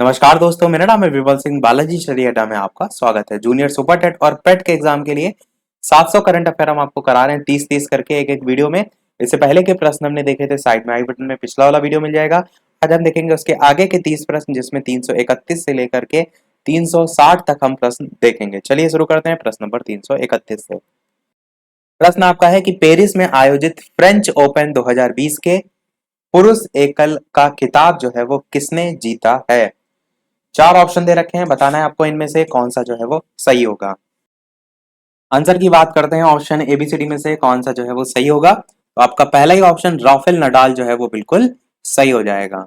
नमस्कार दोस्तों, मेरा नाम है विमल सिंह। बालाजी स्टडी अड्डा में आपका स्वागत है। जूनियर सुपर टेट और पेट के एग्जाम के लिए 700 करंट अफेयर हम आपको करा रहे हैं 30-30 करके एक एक वीडियो में। इससे पहले के प्रश्न हमने देखे थे, साइड में आई बटन में पिछला वाला वीडियो मिल जाएगा। आज हम देखेंगे उसके आगे के 30 प्रश्न, जिसमें 331 से लेकर के 360 तक हम प्रश्न देखेंगे। चलिए शुरू करते हैं प्रश्न नंबर 331 से। प्रश्न आपका है कि पेरिस में आयोजित फ्रेंच ओपन 2020 के पुरुष एकल का खिताब जो है वो किसने जीता है। 4 ऑप्शन दे रखे हैं, बताना है आपको इनमें से कौन सा जो है वो सही होगा। आंसर की बात करते हैं, ऑप्शन एबीसीडी में से कौन सा जो है वो सही होगा। तो आपका पहला ही ऑप्शन राफेल नडाल जो है वो बिल्कुल सही हो जाएगा।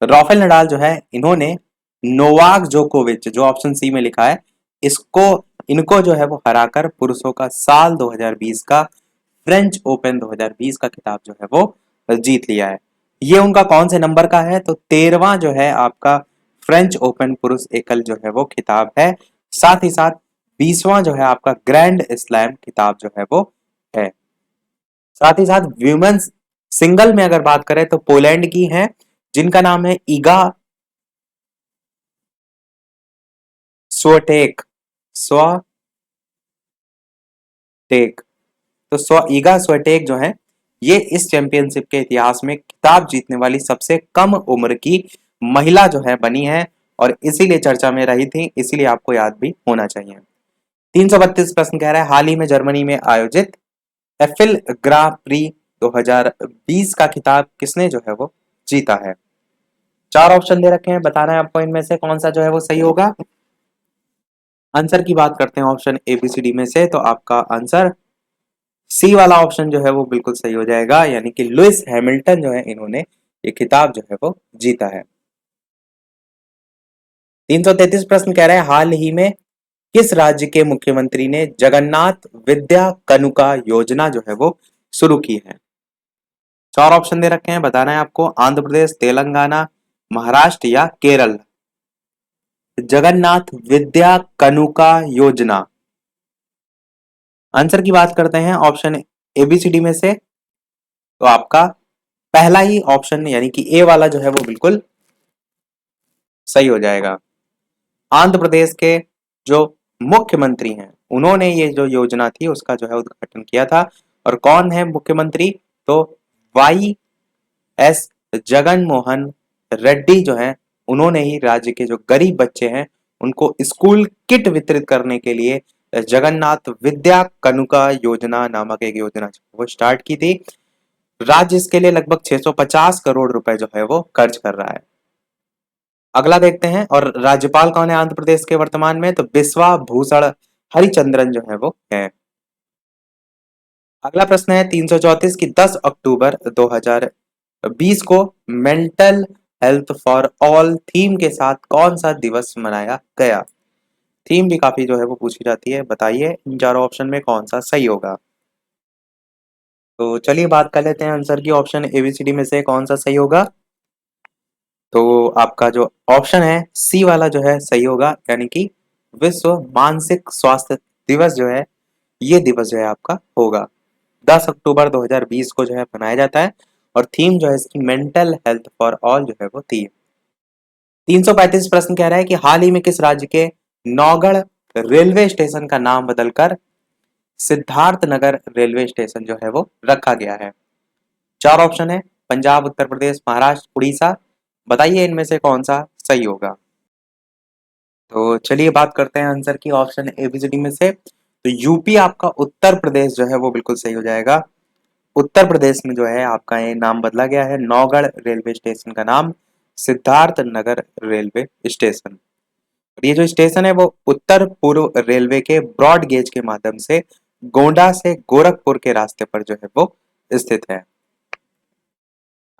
राफेल नडाल जो है, इन्होंने नोवाक जोकोविच, जो ऑप्शन सी में लिखा है, इसको इनको जो है वो हराकर पुरुषों का साल 2020 का फ्रेंच ओपन 2020 का खिताब जो है वो जीत लिया है। ये उनका कौन से नंबर का है, तो 13वां जो है आपका फ्रेंच ओपन पुरुष एकल जो है वो खिताब है। साथ ही साथ 20वां जो है आपका ग्रैंड स्लैम खिताब जो है वो है। साथ ही साथ व्यूमेन्स सिंगल में अगर बात करें तो पोलैंड की है, जिनका नाम है ईगा स्वेटेक स्वेटेक तो ईगा स्वेटेक जो है, ये इस चैंपियनशिप के इतिहास में खिताब जीतने वाली सबसे कम उम्र की महिला जो है बनी है, और इसीलिए चर्चा में रही थी, इसीलिए आपको याद भी होना चाहिए। 332 प्रश्न कह रहा है, हाल ही में जर्मनी में आयोजित एफिल ग्रां प्री 2020 का खिताब किसने जो है वो जीता है। 4 ऑप्शन दे रखे हैं, बताना है आपको इनमें से कौन सा जो है वो सही होगा। आंसर की बात करते हैं ऑप्शन एबीसीडी में से, तो आपका आंसर सी वाला ऑप्शन जो है वो बिल्कुल सही हो जाएगा, यानी कि लुइस हैमिल्टन जो है, इन्होंने ये खिताब जो है वो जीता है। 333 प्रश्न कह रहे हैं, हाल ही में किस राज्य के मुख्यमंत्री ने जगन्नाथ विद्या कनुका योजना जो है वो शुरू की है। 4 ऑप्शन दे रखे हैं, बताना है आपको आंध्र प्रदेश, तेलंगाना, महाराष्ट्र या केरल। जगन्नाथ विद्या कनुका योजना, आंसर की बात करते हैं ऑप्शन एबीसीडी में से, तो आपका पहला ही ऑप्शन यानी कि ए वाला जो है वो बिल्कुल सही हो जाएगा। आंध्र प्रदेश के जो मुख्यमंत्री हैं, उन्होंने ये जो योजना थी उसका जो है उद्घाटन किया था। और कौन है मुख्यमंत्री, तो वाई एस जगन मोहन रेड्डी जो है, उन्होंने ही राज्य के जो गरीब बच्चे हैं उनको स्कूल किट वितरित करने के लिए जगन्नाथ विद्या कनुका योजना नामक एक योजना वो स्टार्ट की थी। राज्य इसके लिए लगभग 650 करोड़ रुपए जो है वो खर्च कर रहा है। अगला देखते हैं, और राज्यपाल कौन है आंध्र प्रदेश के वर्तमान में, तो बिस्वा भूषण हरिचंद्रन जो है वो है। अगला प्रश्न है 334 की 10 अक्टूबर 2020 को mental health for all theme के साथ कौन सा दिवस मनाया गया। थीम भी काफी जो है वो पूछी जाती है, बताइए इन चारों ऑप्शन में कौन सा सही होगा। तो चलिए बात कर लेते हैं आंसर की, ऑप्शन एबीसीडी में से कौन सा सही होगा। तो आपका जो ऑप्शन है सी वाला जो है सही होगा, यानी कि विश्व मानसिक स्वास्थ्य दिवस जो है, ये दिवस जो है आपका होगा 10 अक्टूबर 2020 को जो है मनाया जाता है। और थीम जो है इसकी मेंटल हेल्थ फॉर ऑल जो है वो थी। 335 प्रश्न कह रहा है कि हाल ही में किस राज्य के नौगढ़ रेलवे स्टेशन का नाम बदलकर सिद्धार्थ नगर रेलवे स्टेशन जो है वो रखा गया है। 4 ऑप्शन है, पंजाब, उत्तर प्रदेश, महाराष्ट्र, उड़ीसा। बताइए इनमें से कौन सा सही होगा। तो चलिए बात करते हैं आंसर की, ऑप्शन एबीसीडी में से, तो यूपी आपका उत्तर प्रदेश जो है वो बिल्कुल सही हो जाएगा। उत्तर प्रदेश में जो है आपका ये नाम बदला गया है, नौगढ़ रेलवे स्टेशन का नाम सिद्धार्थ नगर रेलवे स्टेशन। और ये जो स्टेशन है वो उत्तर पूर्व रेलवे के ब्रॉड गेज के माध्यम से गोंडा से गोरखपुर के रास्ते पर जो है वो स्थित है।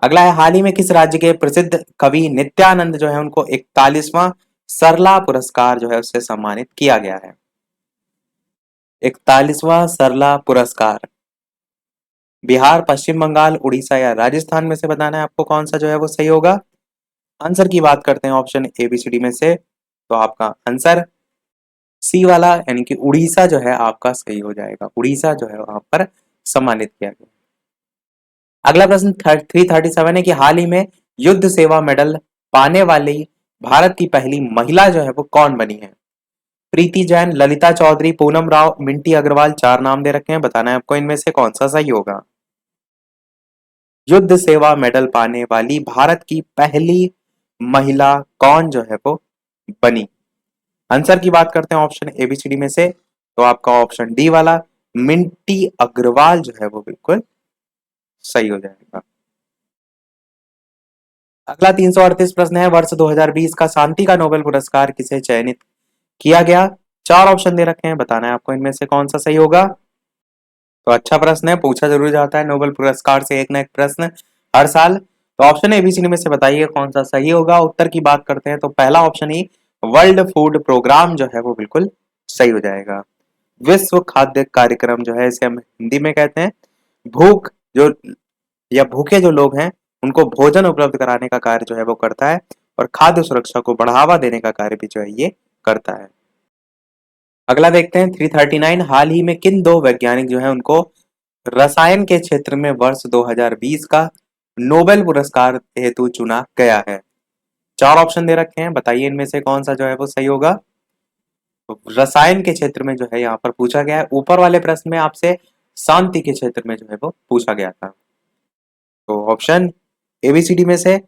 अगला है, हाल ही में किस राज्य के प्रसिद्ध कवि नित्यानंद जो है उनको 41वां सरला पुरस्कार जो है उससे सम्मानित किया गया है। 41वां सरला पुरस्कार बिहार, पश्चिम बंगाल, उड़ीसा या राजस्थान में से बताना है आपको कौन सा जो है वो सही होगा। आंसर की बात करते हैं ऑप्शन एबीसीडी में से, तो आपका आंसर सी वाला यानी कि उड़ीसा जो है आपका सही हो जाएगा। उड़ीसा जो है वहां पर सम्मानित किया गया। अगला प्रश्न 337 है कि हाल ही में युद्ध सेवा मेडल पाने वाली भारत की पहली महिला जो है वो कौन बनी है? प्रीति जैन, ललिता चौधरी, पूनम राव, मिंटी अग्रवाल, चार नाम दे रखे हैं, बताना है आपको इनमें से कौन सा सही होगा। युद्ध सेवा मेडल पाने वाली भारत की पहली महिला कौन जो है वो बनी? आंसर की बात करते हैं ऑप्शन एबीसीडी में से, तो आपका ऑप्शन डी वाला मिंटी अग्रवाल जो है वो बिल्कुल सही हो जाएगा। अगला 338 प्रश्न है, वर्ष 2020 का शांति का नोबेल पुरस्कार किसे चयनित किया गया? चार ऑप्शन दे रखे हैं, बताना है आपको इनमें से कौन सा सही होगा। तो अच्छा प्रश्न है, पूछा जरूर जाता है नोबेल पुरस्कार से एक ना एक प्रश्न हर साल। तो ऑप्शन एबीसीडी में से बताइए कौन सा सही होगा। उत्तर की बात करते हैं तो पहला ऑप्शन ही वर्ल्ड फूड प्रोग्राम जो है वो बिल्कुल सही हो जाएगा। विश्व खाद्य कार्यक्रम जो है, इसे हम हिंदी में कहते हैं भूख जो या भूखे जो लोग हैं उनको भोजन उपलब्ध कराने का कार्य जो है वो करता है, और खाद्य सुरक्षा को बढ़ावा देने का कार्य भी जो है ये करता है। अगला देखते हैं 339, हाल ही में किन दो वैज्ञानिक जो है उनको रसायन के क्षेत्र में वर्ष 2020 का नोबेल पुरस्कार हेतु चुना गया है? चार ऑप्शन दे रखे हैं, बताइए इनमें से कौन सा जो है वो सही होगा। तो रसायन के क्षेत्र में जो है यहाँ पर पूछा गया है, ऊपर वाले प्रश्न में आपसे शांति के क्षेत्र में जो है वो पूछा गया था। तो ऑप्शन एबीसीडी में से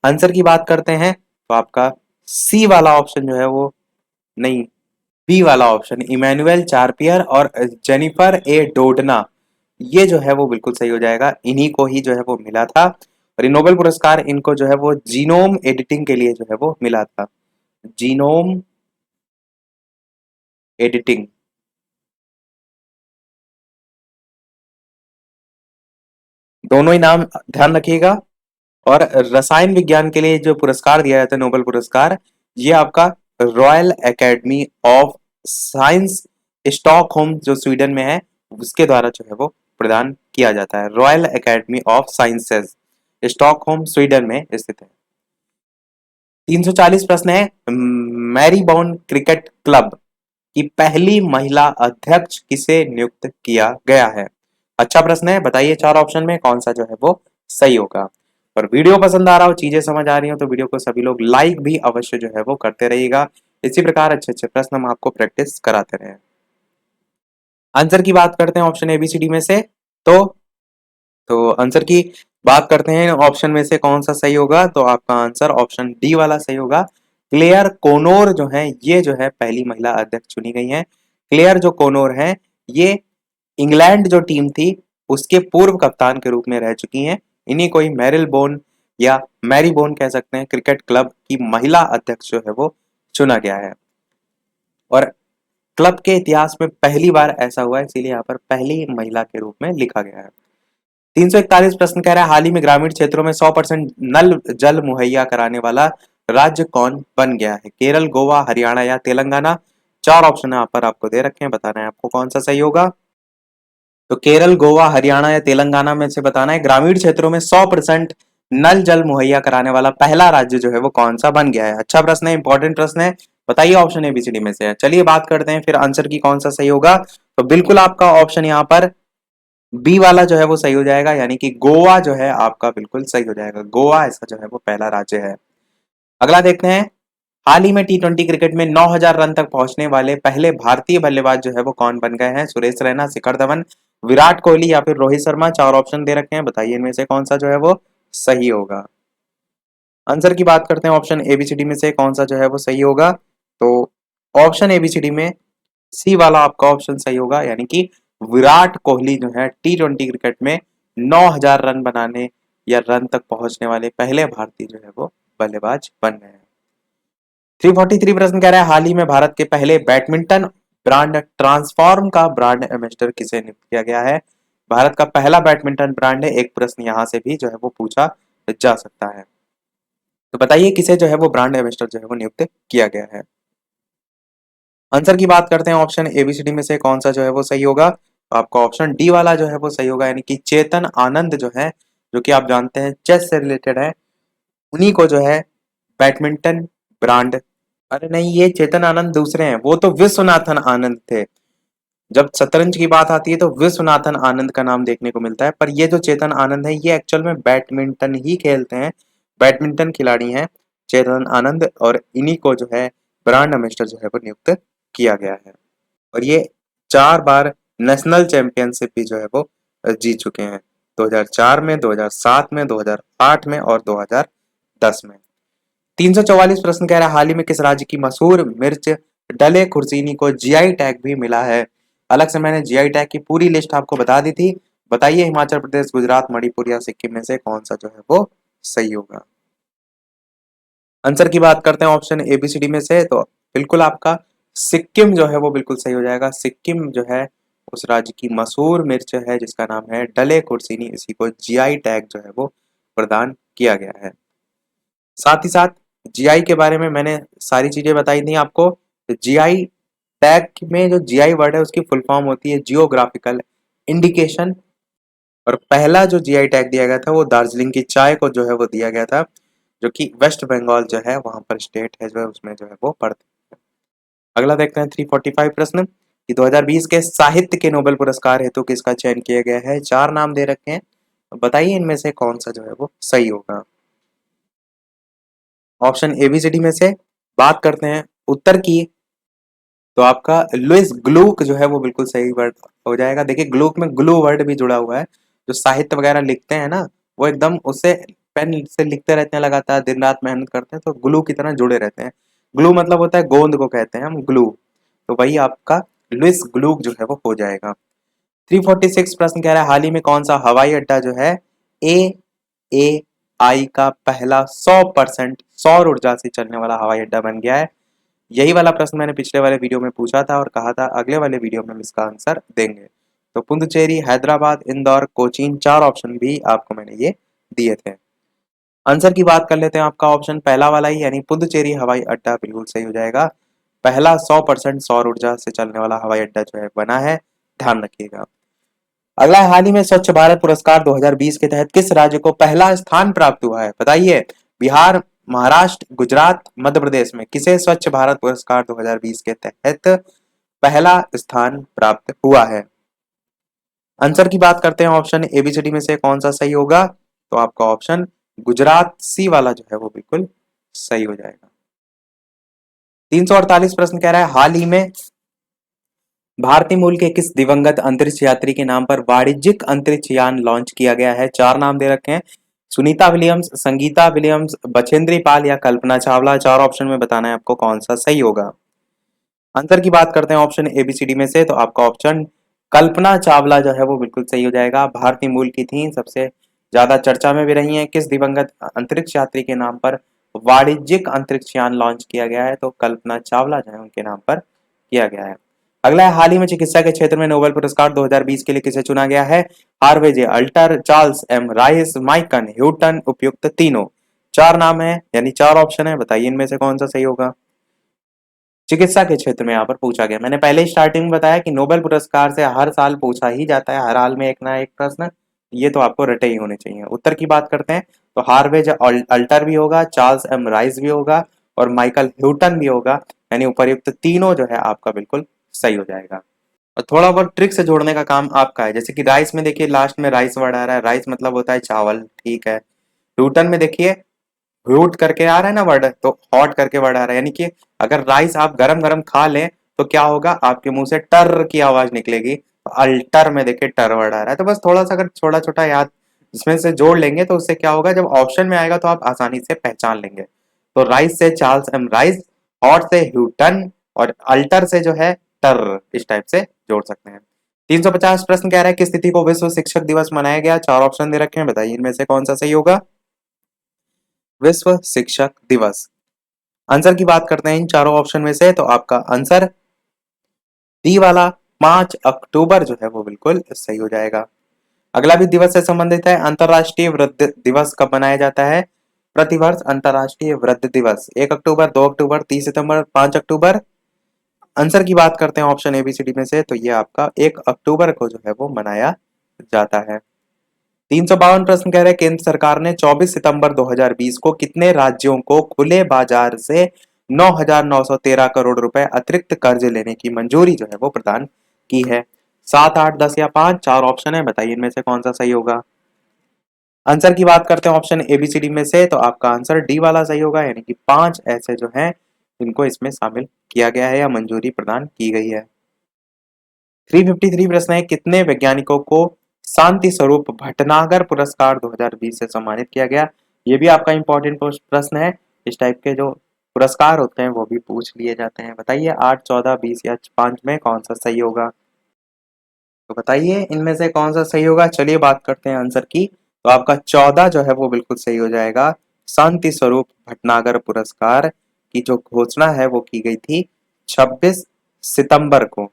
आंसर की बात करते हैं तो आपका सी वाला ऑप्शन जो है वो नहीं, बी वाला ऑप्शन इमैनुअल चार्पियर और जेनिफर ए डोडना, ये जो है वो बिल्कुल सही हो जाएगा। इन्हीं को ही जो है वो मिला था, और ये नोबेल पुरस्कार इनको जो है वो जीनोम एडिटिंग के लिए जो है वो मिला था। Genome editing. दोनों ही नाम ध्यान रखिएगा। और रसायन विज्ञान के लिए जो पुरस्कार दिया जाता है नोबेल पुरस्कार, ये आपका royal academy of science Stockholm जो स्वीडन में है उसके द्वारा जो है वो प्रदान किया जाता है। Royal academy of sciences Stockholm Sweden में स्थित है। 340 प्रश्न है, मैरीबॉर्न क्रिकेट क्लब की पहली महिला अध्यक्ष किसे नियुक्त किया गया है? अच्छा प्रश्न है, बताइए चार ऑप्शन में कौन सा जो है वो सही होगा। और वीडियो पसंद आ रहा हो, चीजें समझ आ रही हो तो वीडियो को सभी लोग लाइक भी अवश्य जो है वो करते रहिएगा। इसी प्रकार अच्छे अच्छे प्रश्न हम आपको प्रैक्टिस कराते रहे। आंसर की बात करते हैं ऑप्शन एबीसीडी में से, तो आंसर की बात करते हैं ऑप्शन में से कौन सा सही होगा, तो आपका आंसर ऑप्शन डी वाला सही होगा। क्लेयर कोनोर जो है ये जो है पहली महिला अध्यक्ष चुनी गई है। क्लेयर जो कोनोर है ये इंग्लैंड जो टीम थी उसके पूर्व कप्तान के रूप में रह चुकी हैं। इन्हीं को ही मैरिलबोन या मैरीबोन कह सकते हैं क्रिकेट क्लब की महिला अध्यक्ष जो है वो चुना गया है। और क्लब के इतिहास में पहली बार ऐसा हुआ है, इसीलिए यहाँ पर पहली महिला के रूप में लिखा गया है। 341 प्रश्न कह रहा है, हाल ही में ग्रामीण क्षेत्रों में 100% नल जल मुहैया कराने वाला राज्य कौन बन गया है? केरल, गोवा, हरियाणा या तेलंगाना? चार ऑप्शन यहाँ पर आपको दे रखे हैं, बताना है आपको कौन सा सही होगा। तो केरल, गोवा, हरियाणा या तेलंगाना में से बताना है ग्रामीण क्षेत्रों में 100% नल जल मुहैया कराने वाला पहला राज्य जो है वो कौन सा बन गया है। अच्छा प्रश्न है, इंपॉर्टेंट प्रश्न है, बताइए ऑप्शन एबीसीडी में से। चलिए बात करते हैं फिर आंसर की कौन सा सही होगा। तो बिल्कुल आपका ऑप्शन यहाँ पर बी वाला जो है वो सही हो जाएगा, यानी कि गोवा जो है आपका बिल्कुल सही हो जाएगा। गोवा ऐसा जो है वो पहला राज्य है। अगला देखते हैं, हाल ही में टी20 क्रिकेट में 9000 रन तक पहुंचने वाले पहले भारतीय बल्लेबाज जो है वो कौन बन गए हैं? सुरेश रैना, शिखर धवन, विराट कोहली या फिर रोहित शर्मा? चार ऑप्शन दे रखे हैं, बताइए इनमें से कौन सा जो है वो सही होगा। आंसर की बात करते हैं ऑप्शन एबीसीडी में से कौन सा जो है वो सही होगा। तो ऑप्शन एबीसीडी में सी वाला आपका ऑप्शन सही होगा, यानी कि विराट कोहली जो है टी20 क्रिकेट में 9000 रन बनाने या रन तक पहुंचने वाले पहले भारतीय जो है वो बल्लेबाज बन गए हैं। 343 प्रश्न कह रहा है, हाल ही में भारत के पहले बैडमिंटन ब्रांड ट्रांसफॉर्म का ब्रांड एम्बेसडर किसे नियुक्त किया गया है? भारत का पहला बैडमिंटन ब्रांड है, एक प्रश्न यहां से भी जो है वो पूछा जा सकता है। तो बताइए किसे जो है वो ब्रांड एम्बेसडर जो है वो नियुक्त किया गया है। आंसर की बात करते हैं ऑप्शन एबीसीडी में से कौन सा जो है वो सही होगा। तो आपका ऑप्शन डी वाला जो है वो सही होगा, यानी कि चेतन आनंद जो है, जो कि आप जानते हैं चेस से रिलेटेड है, उन्हीं को जो है बैडमिंटन ब्रांड, अरे नहीं ये चेतन आनंद दूसरे हैं, वो तो विश्वनाथन आनंद थे। जब शतरंज की बात आती है तो विश्वनाथन आनंद का नाम देखने को मिलता है, पर ये जो चेतन आनंद है ये एक्चुअल में बैडमिंटन ही खेलते हैं, बैडमिंटन खिलाड़ी हैं। चेतन आनंद, और इन्हीं को जो है ब्रांड एम्बेसडर जो है वो नियुक्त किया गया है। और ये 4 बार नेशनल चैंपियनशिप भी जो है वो जीत चुके हैं, 2004 में, 2007 में, 2008 में और 2010 में। 344 प्रश्न कह रहा है, हाल ही में किस राज्य की मशहूर मिर्च डले खुर्सीनी को जीआई टैग भी मिला है? अलग से मैंने जीआई टैग की पूरी लिस्ट आपको बता दी थी। बताइए हिमाचल प्रदेश, गुजरात, मणिपुर या सिक्किम में से कौन सा जो है वो सही होगा? आंसर की बात करते हैं ऑप्शन एबीसीडी में से, तो बिल्कुल आपका सिक्किम जो है वो बिल्कुल सही हो जाएगा। सिक्किम जो है उस राज्य की मशहूर मिर्च है जिसका नाम है डले खुर्सीनी, इसी को जीआई टैग जो है वो प्रदान किया गया है। साथ ही साथ जीआई के बारे में मैंने सारी चीजें बताई थी आपको। जीआई टैग में जो जीआई वर्ड है उसकी फुल फॉर्म होती है जियोग्राफिकल इंडिकेशन, और पहला जो जीआई टैग दिया गया था वो दार्जिलिंग की चाय को जो है वो दिया गया था, जो कि वेस्ट बंगाल जो है वहां पर स्टेट है जो है उसमें जो है वो पड़ती है। अगला देखते हैं 345 प्रश्न कि 2020 के साहित्य के नोबेल पुरस्कार हेतु किसका चयन किया गया है? 4 नाम दे रखे हैं, तो बताइए इनमें से कौन सा जो है वो सही होगा? ऑप्शन एबीसीडी में से बात करते हैं उत्तर की, तो आपका लुइस ग्लूक जो है वो बिल्कुल सही वर्ड हो जाएगा। देखिए ग्लूक में ग्लू वर्ड भी जुड़ा हुआ है। जो साहित्य वगैरह लिखते हैं ना, वो एकदम उससे पेन से लिखते रहते हैं लगातार, दिन रात मेहनत करते हैं, तो ग्लू की तरह जुड़े रहते हैं। ग्लू मतलब होता है गोंद को कहते हैं हम ग्लू, तो वही आपका लुइस ग्लूक जो है वो हो जाएगा। 346 प्रश्न कह रहा है, हाल ही में कौन सा हवाई अड्डा जो है ए आई का पहला 100% सौर ऊर्जा से चलने वाला हवाई अड्डा बन गया है? यही वाला प्रश्न मैंने पिछले वाले वीडियो में पूछा था और कहा था अगले वाले वीडियो में हम इसका आंसर देंगे। तो पुडुचेरी, हैदराबाद, इंदौर, कोचीन, 4 ऑप्शन भी आपको मैंने ये दिए थे। आंसर की बात कर लेते हैं, आपका ऑप्शन पहला वाला ही यानी पुडुचेरी हवाई अड्डा बिल्कुल सही हो जाएगा। पहला 100% सौर ऊर्जा से चलने वाला हवाई अड्डा जो है बना है, ध्यान रखिएगा। अगला है, हाल ही में स्वच्छ भारत पुरस्कार 2020 के तहत किस राज्य को पहला स्थान प्राप्त हुआ है? बताइए। बिहार, महाराष्ट्र, गुजरात, मध्य प्रदेश में किसे स्वच्छ भारत पुरस्कार 2020 के तहत पहला स्थान प्राप्त हुआ है? आंसर की बात करते हैं ऑप्शन एबीसीडी में से कौन सा सही होगा? तो आपका ऑप्शन गुजरात सी वाला जो है वो बिल्कुल सही हो जाएगा। 348 प्रश्न कह रहा है, हाल ही में भारतीय मूल के किस दिवंगत अंतरिक्ष यात्री के नाम पर वाणिज्यिक अंतरिक्ष यान लॉन्च किया गया है? 4 नाम दे रखे हैं, सुनीता विलियम्स, संगीता विलियम्स, बछेंद्री पाल या कल्पना चावला। 4 ऑप्शन में बताना है आपको कौन सा सही होगा। आंसर की बात करते हैं ऑप्शन एबीसीडी में से, तो आपका ऑप्शन कल्पना चावला जो है वो बिल्कुल सही हो जाएगा। भारतीय मूल की थी, सबसे ज्यादा चर्चा में भी रही है। किस दिवंगत अंतरिक्ष यात्री के नाम पर वाणिज्यिक अंतरिक्ष यान लॉन्च किया गया है? तो कल्पना चावला जो है उनके नाम पर किया गया है। अगला है, हाल ही में चिकित्सा के क्षेत्र में नोबेल पुरस्कार 2020 के लिए किसे चुना गया है? Harvey J Alter, Charles M Rice, माइकन ह्यूटन, उपयुक्त तीनों। 4 नाम है यानी 4 ऑप्शन है, बताइए इनमें से कौन सा सही होगा? चिकित्सा के क्षेत्र में यहाँ पर पूछा गया। मैंने पहले ही स्टार्टिंग में बताया कि नोबेल पुरस्कार से हर साल पूछा ही जाता है, हर हाल में एक ना एक प्रश्न, ये तो आपको रटे ही होने चाहिए। उत्तर की बात करते हैं तो हार्वे जे अल्टर भी होगा, चार्ल्स एम राइस भी होगा और माइकल ह्यूटन भी होगा, यानी उपर्युक्त तीनों जो है आपका बिल्कुल सही हो जाएगा। और थोड़ा बहुत ट्रिक से जोड़ने का काम आपका है, जैसे कि राइस में देखिए लास्ट में राइस वर्ड आ रहा है, राइस मतलब होता है चावल, ठीक है। ह्यूटन में देखिए ह्यूट करके आ रहा है ना वर्ड, तो हॉट करके वर्ड आ रहा है, यानी कि अगर राइस आप गरम गरम खा लें तो क्या होगा, आपके मुंह से टर की आवाज निकलेगी। तो अल्टर में देखिए टर वर्ड आ रहा है, तो बस थोड़ा सा अगर छोटा छोटा याद इसमें से जोड़ लेंगे तो उससे क्या होगा, जब ऑप्शन में आएगा तो आप आसानी से पहचान लेंगे। तो राइस से चार्ल्स एम राइस, हॉट से ह्यूटन और अल्टर से जो है टर, इस टाइप से जोड़ सकते हैं। 350 प्रश्न कह रहा है, किस तिथि को विश्व शिक्षक दिवस मनाया गया? 4 ऑप्शन दे रखे हैं, बताइए इनमें से कौन सा सही होगा? विश्व शिक्षक दिवस। आंसर की बात करते हैं इन चारों ऑप्शन में से, तो आपका आंसर डी वाला 5 अक्टूबर जो है वो बिल्कुल सही हो जाएगा। अगला भी दिवस से संबंधित है, अंतरराष्ट्रीय वृद्ध दिवस कब मनाया जाता है? प्रतिवर्ष अंतरराष्ट्रीय वृद्ध दिवस 1 अक्टूबर, 2 अक्टूबर, 30 सितंबर, 5 अक्टूबर। आंसर की बात करते हैं ऑप्शन एबीसीडी में से, तो ये आपका 1 अक्टूबर को जो है वो मनाया जाता है। 352 प्रश्न कह रहे हैं, केंद्र सरकार ने 24 सितंबर 2020 को कितने राज्यों को खुले बाजार से 9,913 करोड़ रुपए अतिरिक्त कर्ज लेने की मंजूरी जो है वो प्रदान की है? 7, 8, 10 या 5। 4 ऑप्शन है, बताइए इनमें से कौन सा सही होगा? आंसर की बात करते हैं ऑप्शन एबीसीडी में से, तो आपका आंसर डी वाला सही होगा, यानी कि 5 ऐसे जो हैं इनको इसमें शामिल किया गया है या मंजूरी प्रदान की गई है। 353 प्रश्न है, कितने वैज्ञानिकों को शांति स्वरूप भटनागर पुरस्कार 2020 से सम्मानित किया गया? ये भी आपका इंपॉर्टेंट प्रश्न है। इस टाइप के जो पुरस्कार होते हैं वो भी पूछ लिए जाते हैं। बताइए 8, 14, 20 या 5 में कौन सा सही होगा? तो बताइए इनमें से कौन सा सही होगा। चलिए बात करते हैं आंसर की। तो आपका 14 जो है वो बिल्कुल सही हो जाएगा। शांति स्वरूप भटनागर पुरस्कार की जो घोषणा है वो की गई थी 26 सितंबर को।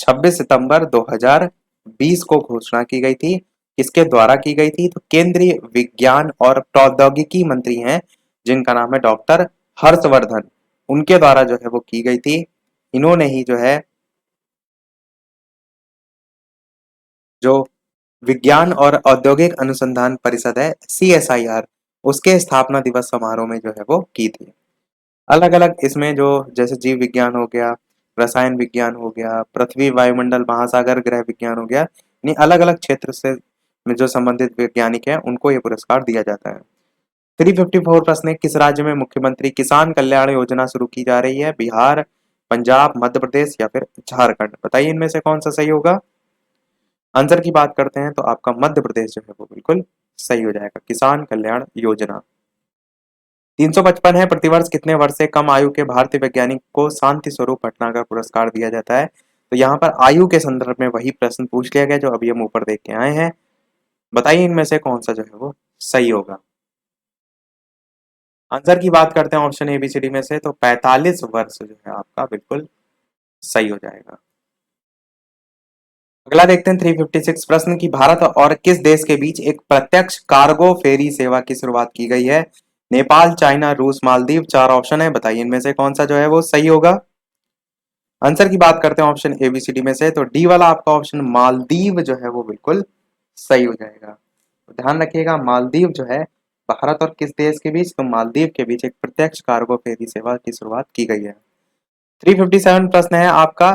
26 सितंबर 2020 को घोषणा की गई थी। किसके द्वारा की गई थी? तो केंद्रीय विज्ञान और प्रौद्योगिकी मंत्री हैं जिनका नाम है डॉक्टर हर्षवर्धन, उनके द्वारा जो है वो की गई थी। इन्होंने ही जो है जो विज्ञान और औद्योगिक अनुसंधान परिषद है CSIR, उसके स्थापना दिवस समारोह में जो है वो की थी। अलग अलग इसमें जो जैसे जीव विज्ञान हो गया, रसायन विज्ञान हो गया, पृथ्वी वायुमंडल महासागर ग्रह विज्ञान हो गया, यानी अलग अलग क्षेत्र से में जो संबंधित वैज्ञानिक हैं उनको ये पुरस्कार दिया जाता है। 354 प्रश्न है, किस राज्य में मुख्यमंत्री किसान कल्याण योजना शुरू की जा रही है? बिहार, पंजाब, मध्य प्रदेश या फिर झारखंड? बताइए इनमें से कौन सा सही होगा। आंसर की बात करते हैं तो आपका मध्य प्रदेश जो है वो बिल्कुल सही हो जाएगा। किसान कल्याण योजना। 355 है, प्रतिवर्ष कितने वर्ष से कम आयु के भारतीय वैज्ञानिक को शांति स्वरूप भटनागर पुरस्कार दिया जाता है? तो यहाँ पर आयु के संदर्भ में वही प्रश्न पूछ लिया गया जो अभी हम ऊपर देख के आए हैं। बताइए इनमें से कौन सा जो है वो सही होगा। आंसर की बात करते हैं ऑप्शन एबीसीडी में से, तो 45 वर्ष जो है आपका बिल्कुल सही हो जाएगा। अगला देखते हैं 356 प्रश्न की, भारत और किस देश के बीच एक प्रत्यक्ष कार्गो फेरी सेवा की शुरुआत की गई है? नेपाल, चाइना, रूस, मालदीव। 4 ऑप्शन है, बताइए इनमें से कौन सा जो है वो सही होगा। आंसर की बात करते हैं ऑप्शन एबीसीडी में से, तो डी वाला आपका ऑप्शन मालदीव जो है वो बिल्कुल सही हो जाएगा। तो ध्यान रखिएगा, मालदीव जो है भारत और किस देश के बीच? तो मालदीव के बीच एक प्रत्यक्ष कार्गो फेरी सेवा की शुरुआत की गई है। 357 प्रश्न है आपका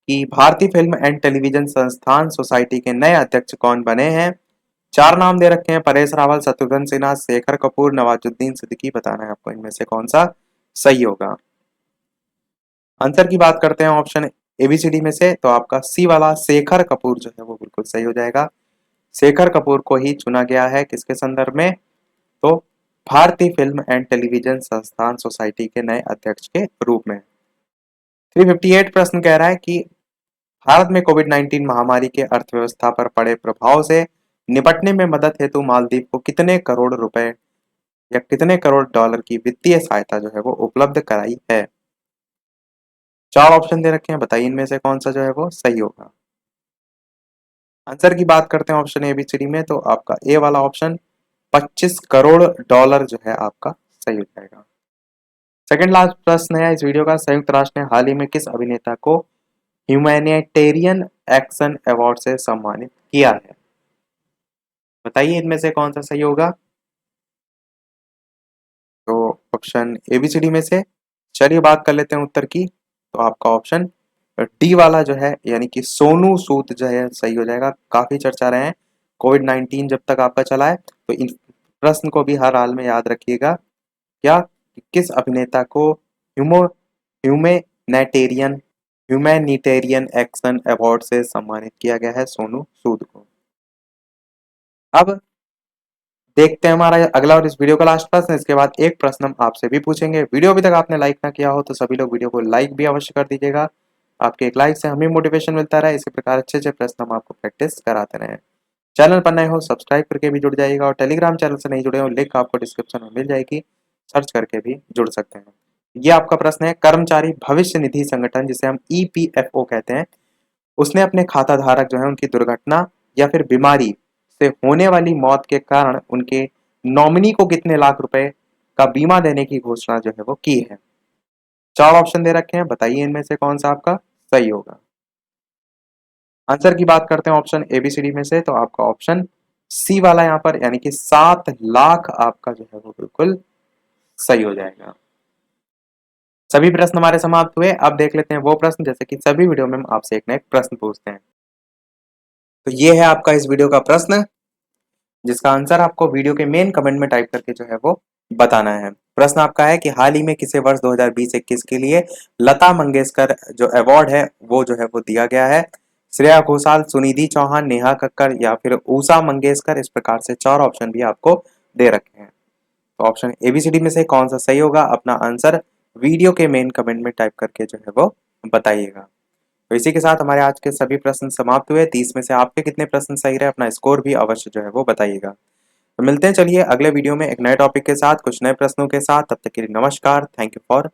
कि भारतीय फिल्म एंड टेलीविजन संस्थान सोसाइटी के नए अध्यक्ष कौन बने हैं? 4 नाम दे रखे हैं, परेश रावल, शत्रुघ्न सिन्हा, शेखर कपूर, नवाजुद्दीन सिद्दीकी। बताना है आपको इनमें से कौन सा सही होगा। आंसर की बात करते हैं ऑप्शन एबीसीडी में से, तो आपका सी वाला शेखर कपूर जो है वो बिल्कुल सही हो जाएगा। शेखर कपूर को ही चुना गया है किसके संदर्भ में? तो भारतीय फिल्म एंड टेलीविजन संस्थान सोसाइटी के नए अध्यक्ष के रूप में। 358 प्रश्न कह रहा है कि भारत में कोविड-19 महामारी के अर्थव्यवस्था पर पड़े प्रभाव से निपटने में मदद हेतु मालदीव को कितने करोड़ रुपए या कितने करोड़ डॉलर की वित्तीय सहायता जो है वो उपलब्ध कराई है? 4 ऑप्शन दे रखे हैं, बताइए इनमें से कौन सा जो है वो सही होगा। आंसर की बात करते हैं ऑप्शन एबीसीडी में, तो आपका ए वाला ऑप्शन 25 करोड़ डॉलर जो है आपका सही हो जाएगा। सेकंड लास्ट प्रश्न है इस वीडियो का, संयुक्त राष्ट्र ने हाल ही में किस अभिनेता को ह्यूमैनिटेरियन एक्शन अवार्ड से सम्मानित किया है? बताइए इनमें से कौन सा सही होगा। तो ऑप्शन एबीसीडी में से चलिए बात कर लेते हैं उत्तर की, तो आपका ऑप्शन डी वाला जो है यानी कि सोनू सूद जो है सही हो जाएगा। काफी चर्चा रहे हैं कोविड-19 जब तक आपका चला है, तो इन प्रश्न को भी हर हाल में याद रखिएगा। क्या कि किस अभिनेता को ह्यूमो ह्यूमैनिटेरियन ह्यूमैनिटेरियन एक्शन अवार्ड से सम्मानित किया गया है? सोनू सूद को। अब देखते हैं हमारा अगला और इस वीडियो का लास्ट प्रश्न। इसके बाद एक प्रश्न हम आपसे भी पूछेंगे। वीडियो अभी तक आपने लाइक ना किया हो तो सभी लोग वीडियो को लाइक भी अवश्य कर दीजिएगा। आपके एक लाइक से हमें मोटिवेशन मिलता रहे, इसी प्रकार अच्छे अच्छे प्रश्न हम आपको प्रैक्टिस कराते रहे। चैनल पर नए हो सब्सक्राइब करके भी जुड़ जाइएगा, और टेलीग्राम चैनल से नहीं जुड़े हो लिंक आपको डिस्क्रिप्शन में मिल जाएगी, सर्च करके भी जुड़ सकते हैं। ये आपका प्रश्न है, कर्मचारी भविष्य निधि संगठन जिसे हम EPFO कहते हैं, उसने अपने खाता धारक जो है उनकी दुर्घटना या फिर बीमारी से होने वाली मौत के कारण उनके नॉमिनी को कितने लाख रुपए का बीमा देने की घोषणा जो है वो की है? 4 ऑप्शन दे रखे हैं, बताइए इनमें से कौन सा आपका सही होगा। आंसर की बात करते हैं ऑप्शन एबीसीडी में से, तो आपका ऑप्शन सी वाला यहाँ पर यानी कि 7 लाख आपका जो है वो बिल्कुल सही हो जाएगा। सभी प्रश्न हमारे समाप्त हुए। अब देख लेते हैं वो प्रश्न जैसे कि सभी वीडियो में हम आपसे एक ना एक प्रश्न पूछते हैं। तो ये है आपका इस वीडियो का प्रश्न। जिसका आंसर आपको वीडियो के मेन कमेंट में टाइप करके जो है वो बताना है। प्रश्न आपका है कि हाल ही में किसे वर्ष 2020-21 के लिए लता मंगेशकर जो अवार्ड है वो जो है वो दिया गया है? श्रेया घोषाल, सुनिधि चौहान, नेहा कक्कड़ या फिर उषा मंगेशकर। इस प्रकार से 4 ऑप्शन भी आपको दे रखे हैं। तो ऑप्शन एबीसीडी में से कौन सा सही होगा? अपना आंसर वीडियो के मेन कमेंट में टाइप करके जो है वो बताइएगा। तो इसी के साथ हमारे आज के सभी प्रश्न समाप्त हुए। 30 में से आपके कितने प्रश्न सही रहे, अपना स्कोर भी अवश्य जो है वो बताइएगा। तो मिलते हैं चलिए अगले वीडियो में एक नए टॉपिक के साथ, कुछ नए प्रश्नों के साथ। तब तक के लिए नमस्कार। Thank you for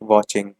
watching.